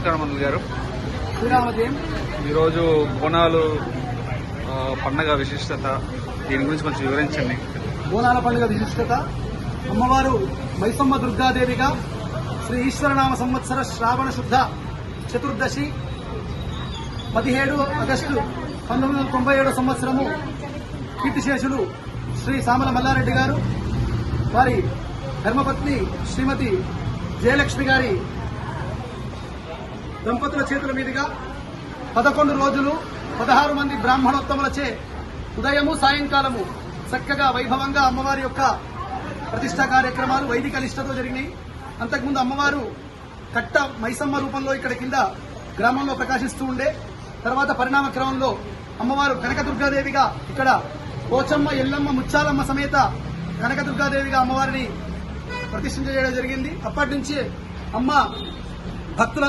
నమస్కారం మందులు గారు. శ్రీరామజయం. ఈరోజు బోనాలు పండగ విశిష్టత, దీని గురించి కొంచెం వివరించండి. బోనాల పండుగ విశిష్టత, అమ్మవారు మైసమ్మ దుర్గాదేవిగా శ్రీ ఈశ్వరనామ సంవత్సర శ్రావణ శుద్ధ చతుర్దశి 17 ఆగస్టు 1997 సంవత్సరము కీర్తిశేషులు శ్రీ సామల మల్లారెడ్డి గారు, వారి ధర్మపత్ని శ్రీమతి జయలక్ష్మి గారి దంపతుల చేతుల మీదుగా 11 రోజులు 16 మంది బ్రాహ్మణోత్తములచే ఉదయము సాయంకాలము చక్కగా వైభవంగా అమ్మవారి యొక్క ప్రతిష్టా కార్యక్రమాలు వైదిక నిష్టతో జరిగినాయి. అంతకుముందు అమ్మవారు కట్ట మైసమ్మ రూపంలో ఇక్కడ కింద గ్రామంలో ప్రకాశిస్తూ ఉండే, తర్వాత పరిణామ క్రమంలో అమ్మవారు కనకదుర్గాదేవిగా ఇక్కడ పోచమ్మ, ఎల్లమ్మ, ముచ్చాలమ్మ సమేత కనకదుర్గాదేవిగా అమ్మవారిని ప్రతిష్ఠించ చేయడం జరిగింది. అప్పటి నుంచి అమ్మ భక్తుల